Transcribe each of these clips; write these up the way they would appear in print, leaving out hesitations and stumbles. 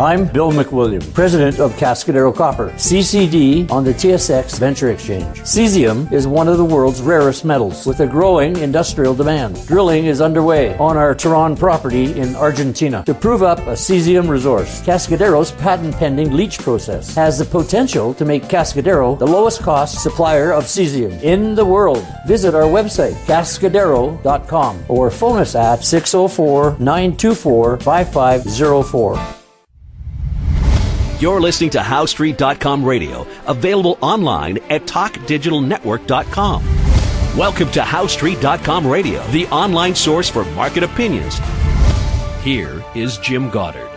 I'm Bill McWilliam, President of Cascadero Copper, CCD on the TSX Venture Exchange. Cesium is one of the world's rarest metals with a growing industrial demand. Drilling is underway on our Tehran property in Argentina to prove up a cesium resource. Cascadero's patent-pending leach process has the potential to make Cascadero the lowest cost supplier of cesium in the world. Visit our website, cascadero.com, or phone us at 604-924-5504. You're listening to HowStreet.com radio, available online at TalkDigitalNetwork.com. Welcome to HowStreet.com radio, the online source for market opinions. Here is Jim Goddard.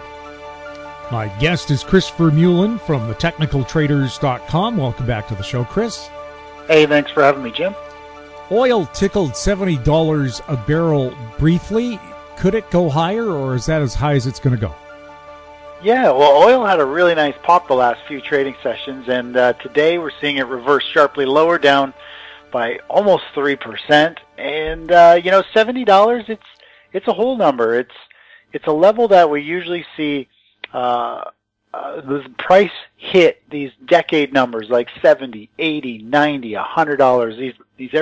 My guest is Chris Vermeulen from TheTechnicalTraders.com. Welcome back to the show, Chris. Hey, thanks for having me, Jim. Oil tickled $70 a barrel briefly. Could it go higher, or is that as high as it's going to go? Yeah, well, oil had a really nice pop the last few trading sessions, and today we're seeing it reverse sharply lower, down by almost 3%. And $70, it's a whole number. It's a level that we usually see the price hit these decade numbers like 70, 80, 90, $100. These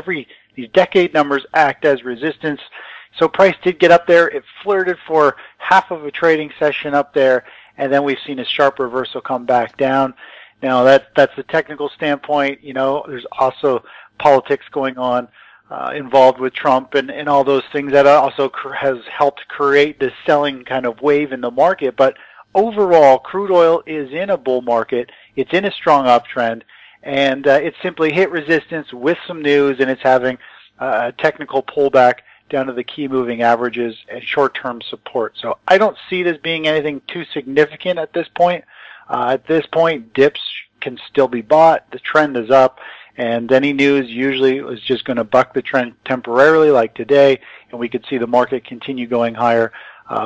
decade numbers act as resistance. So price did get up there. It flirted for half of a trading session up there, and then we've seen a sharp reversal come back down. Now that's the technical standpoint. There's also politics going on involved with Trump and all those things that also has helped create this selling kind of wave in the market. But overall, crude oil is in a bull market. It's in a strong uptrend, and it simply hit resistance with some news, and it's having a technical pullback down to the key moving averages and short-term support. So I don't see it as being anything too significant at this point. At this point, dips can still be bought. The trend is up, and any news usually is just going to buck the trend temporarily like today, and we could see the market continue going higher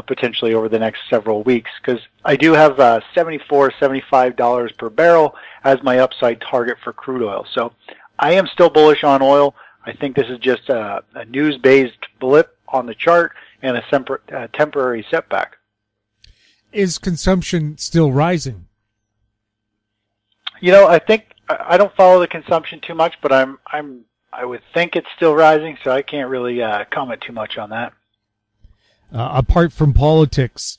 potentially over the next several weeks, because I do have $74, $75 per barrel as my upside target for crude oil. So I am still bullish on oil. I think this is just a news-based blip on the chart and a temporary setback. Is consumption still rising? I think I don't follow the consumption too much, but I would think it's still rising, so I can't really comment too much on that. Apart from politics,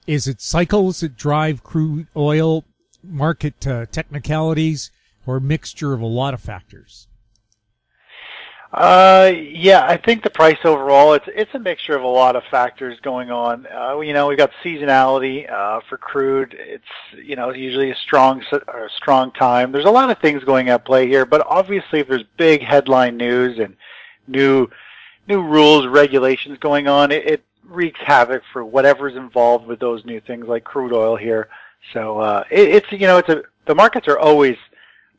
is it cycles that drive crude oil market technicalities, or a mixture of a lot of factors? Yeah, I think the price overall, it's a mixture of a lot of factors going on. We've got seasonality for crude. It's usually a strong time. There's a lot of things going at play here, but obviously if there's big headline news and new rules, regulations going on, it wreaks havoc for whatever's involved with those new things like crude oil here. So the markets are always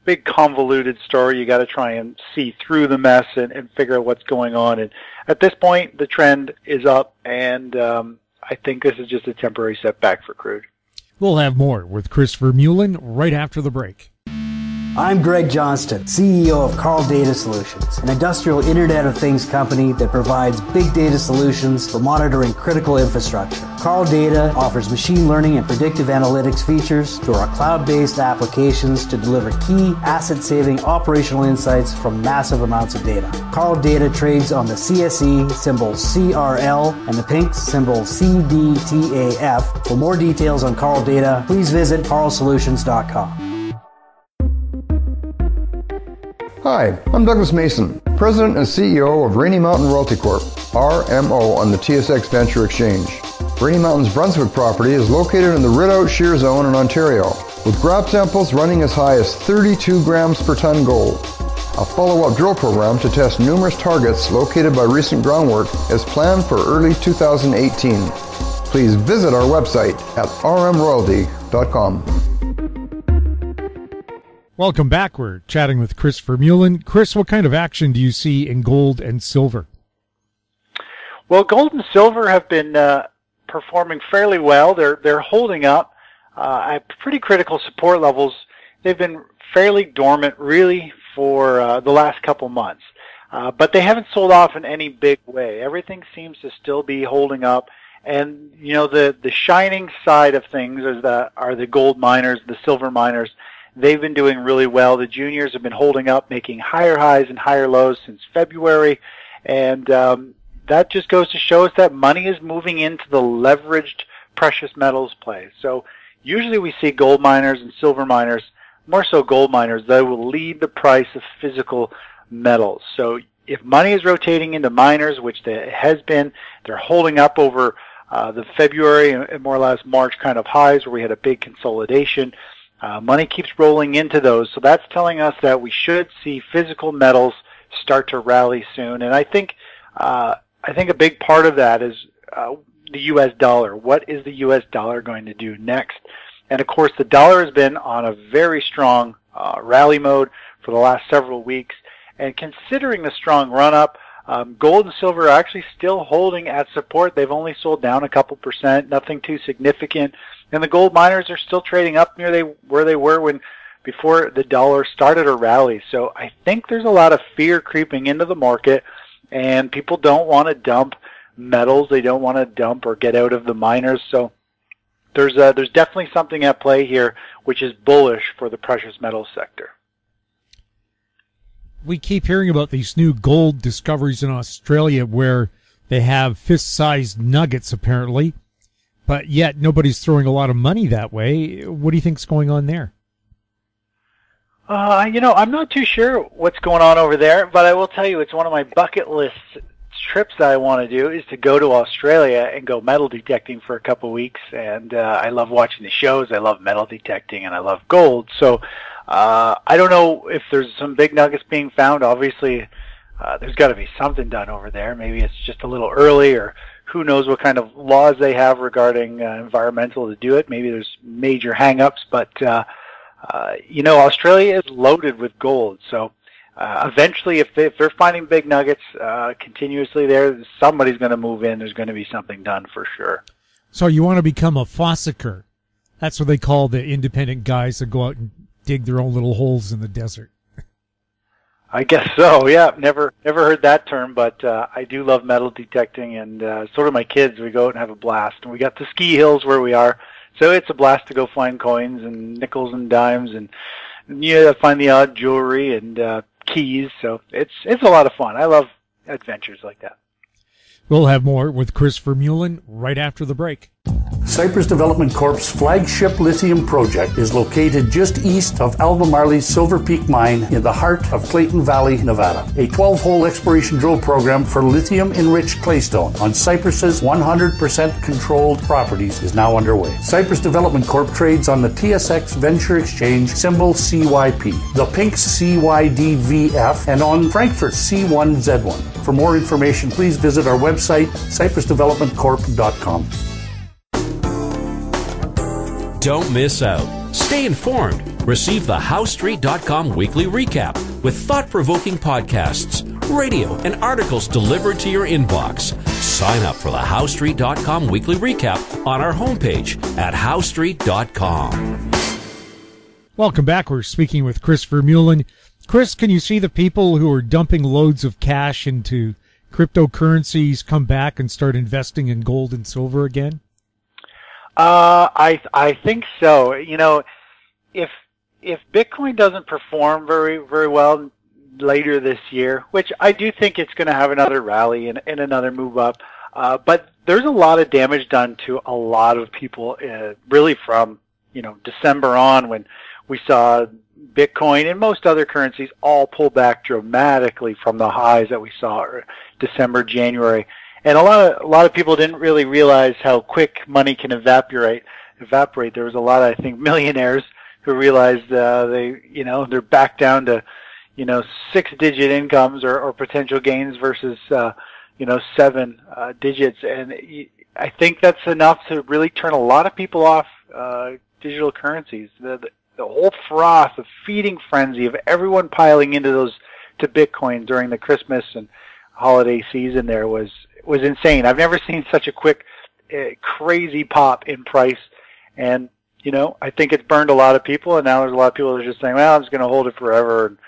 big convoluted story. You got to try and see through the mess and figure out what's going on. And at this point, the trend is up, and I think this is just a temporary setback for crude. We'll have more with Chris Vermeulen right after the break. I'm Greg Johnston, CEO of Carl Data Solutions, an industrial Internet of Things company that provides big data solutions for monitoring critical infrastructure. Carl Data offers machine learning and predictive analytics features through our cloud-based applications to deliver key asset-saving operational insights from massive amounts of data. Carl Data trades on the CSE symbol CRL and the pink symbol CDTAF. For more details on Carl Data, please visit carlsolutions.com. Hi, I'm Douglas Mason, President and CEO of Rainy Mountain Royalty Corp., RMO, on the TSX Venture Exchange. Rainy Mountain's Brunswick property is located in the Rideout Shear Zone in Ontario, with grab samples running as high as 32 grams per ton gold. A follow-up drill program to test numerous targets located by recent groundwork is planned for early 2018. Please visit our website at rmroyalty.com. Welcome back. We're chatting with Chris Vermeulen. Chris, what kind of action do you see in gold and silver? Well, gold and silver have been performing fairly well. They're holding up at pretty critical support levels. They've been fairly dormant, really, for the last couple months. But they haven't sold off in any big way. Everything seems to still be holding up, And, you know, the shining side of things are the gold miners, the silver miners. They've been doing really well. The juniors have been holding up, making higher highs and higher lows since February. And that just goes to show us that money is moving into the leveraged precious metals play. So usually we see gold miners and silver miners, more so gold miners, they will lead the price of physical metals. So if money is rotating into miners, which it has been, they're holding up over the February and more or less March kind of highs where we had a big consolidation. Money keeps rolling into those, so that's telling us that we should see physical metals start to rally soon. And I think a big part of that is the U.S. dollar. What is the U.S. dollar going to do next? And of course, the dollar has been on a very strong rally mode for the last several weeks. And considering the strong run-up, gold and silver are actually still holding at support. They've only sold down a couple percent, nothing too significant. And the gold miners are still trading up near where they were before the dollar started a rally. So I think there's a lot of fear creeping into the market, and people don't want to dump metals. They don't want to dump or get out of the miners. So there's definitely something at play here, which is bullish for the precious metals sector. We keep hearing about these new gold discoveries in Australia where they have fist-sized nuggets, apparently, but yet nobody's throwing a lot of money that way. What do you think's going on there? You know, I'm not too sure what's going on over there, but I will tell you it's one of my bucket list trips that I want to do is to go to Australia and go metal detecting for a couple of weeks. And I love watching the shows. I love metal detecting, and I love gold. So I don't know if there's some big nuggets being found. Obviously, there's got to be something done over there. Maybe it's just a little early, or who knows what kind of laws they have regarding environmental to do it. Maybe there's major hang-ups, but you know, Australia is loaded with gold. So eventually, if they're finding big nuggets continuously there, somebody's going to move in. There's going to be something done for sure. So you want to become a fossicker. That's what they call the independent guys that go out and dig their own little holes in the desert. I guess so, yeah. Never heard that term, but I do love metal detecting, and so do my kids. We go out and have a blast. And we got the ski hills where we are, so it's a blast to go find coins and nickels and dimes, and yeah, find the odd jewelry and keys. So it's a lot of fun. I love adventures like that. We'll have more with Chris Vermeulen right after the break. Cypress Development Corp's flagship lithium project is located just east of Albemarle's Silver Peak mine in the heart of Clayton Valley, Nevada. A 12-hole exploration drill program for lithium-enriched claystone on Cypress's 100% controlled properties is now underway. Cypress Development Corp trades on the TSX Venture Exchange, symbol CYP, the Pink's CYDVF, and on Frankfurt's C1Z1. For more information, please visit our website, cypressdevelopmentcorp.com. Don't miss out. Stay informed. Receive the HowStreet.com weekly recap with thought-provoking podcasts, radio, and articles delivered to your inbox. Sign up for the HowStreet.com weekly recap on our homepage at HowStreet.com. Welcome back. We're speaking with Chris Vermeulen. Chris, can you see the people who are dumping loads of cash into cryptocurrencies come back and start investing in gold and silver again? I think so. You know, if Bitcoin doesn't perform very well later this year, which I do think it's going to have another rally and another move up, but there's a lot of damage done to a lot of people, really from, you know, December on, when we saw Bitcoin and most other currencies all pull back dramatically from the highs that we saw December, January. And a lot of people didn't really realize how quick money can evaporate. There was a lot of, I think, millionaires who realized they're back down to, 6-digit incomes or potential gains versus 7 digits. And I think that's enough to really turn a lot of people off digital currencies. The whole froth, the feeding frenzy of everyone piling into Bitcoin during the Christmas and holiday season there was insane. I've never seen such a quick, crazy pop in price. And, I think it's burned a lot of people, and now there's a lot of people that are just saying, well, I'm just going to hold it forever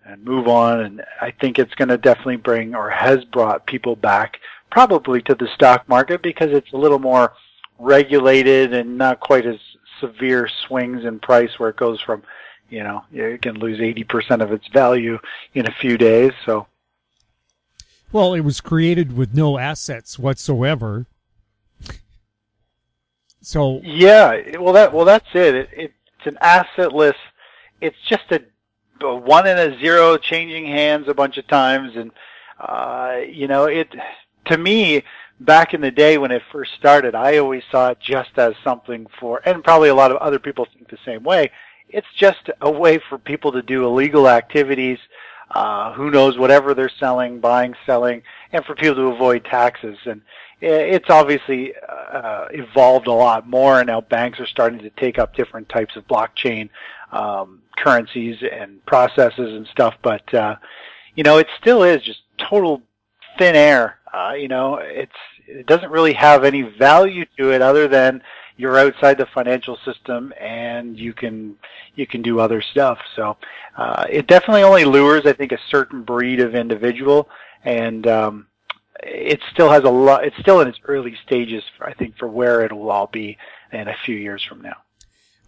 and move on. And I think it's going to definitely bring, or has brought, people back probably to the stock market because it's a little more regulated and not quite as severe swings in price where it goes from, it can lose 80% of its value in a few days. So, well, it was created with no assets whatsoever. So yeah, well that's it. It's an assetless. It's just a 1 and a 0 changing hands a bunch of times, and it. To me, back in the day when it first started, I always saw it just as something for, and probably a lot of other people think the same way. It's just a way for people to do illegal activities. Who knows, whatever they're selling, buying, selling, and for people to avoid taxes. And it's obviously evolved a lot more, and now banks are starting to take up different types of blockchain currencies and processes and stuff. But it still is just total thin air. It doesn't really have any value to it other than you're outside the financial system and you can do other stuff. So it definitely only lures, I think, a certain breed of individual, and it still has a lot. It's still in its early stages, I think, for where it will all be in a few years from now.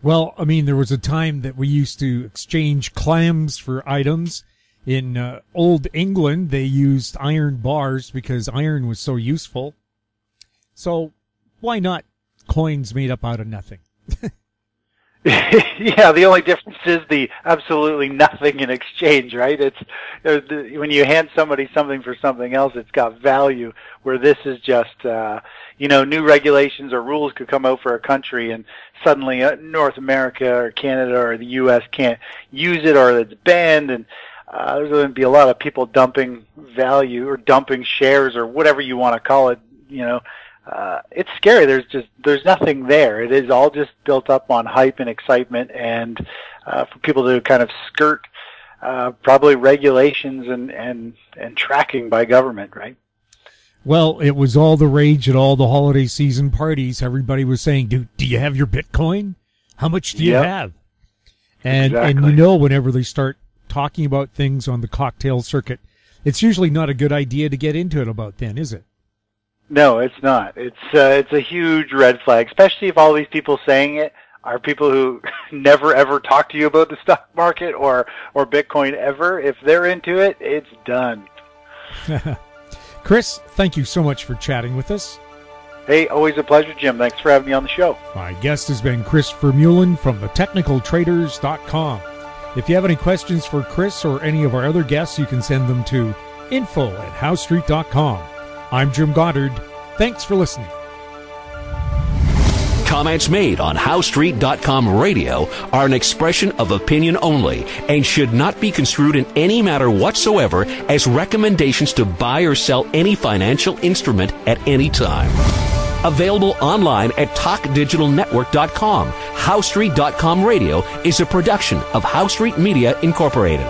Well, I mean, there was a time that we used to exchange clams for items. In old England, they used iron bars because iron was so useful. So why not coins made up out of nothing? Yeah, the only difference is the absolutely nothing in exchange, right? It's when you hand somebody something for something else, it's got value, where this is just, new regulations or rules could come out for a country and suddenly North America or Canada or the U.S. can't use it, or it's banned, and there's going to be a lot of people dumping value or dumping shares or whatever you want to call it. It's scary. There's nothing there. It is all just built up on hype and excitement, and for people to kind of skirt probably regulations and tracking by government, right? Well, it was all the rage at all the holiday season parties. Everybody was saying, do you have your Bitcoin? How much do you have? And whenever they start talking about things on the cocktail circuit, it's usually not a good idea to get into it about then, is it? No, it's not. It's a huge red flag, especially if all these people saying it are people who never ever talk to you about the stock market or Bitcoin ever. If they're into it, it's done. Chris, thank you so much for chatting with us. Hey, always a pleasure, Jim. Thanks for having me on the show. My guest has been Chris Vermeulen from thetechnicaltraders.com. If you have any questions for Chris or any of our other guests, you can send them to info@howstreet.com. I'm Jim Goddard. Thanks for listening. Comments made on HowStreet.com radio are an expression of opinion only and should not be construed in any matter whatsoever as recommendations to buy or sell any financial instrument at any time. Available online at TalkDigitalNetwork.com. HowStreet.com radio is a production of How Street Media Incorporated.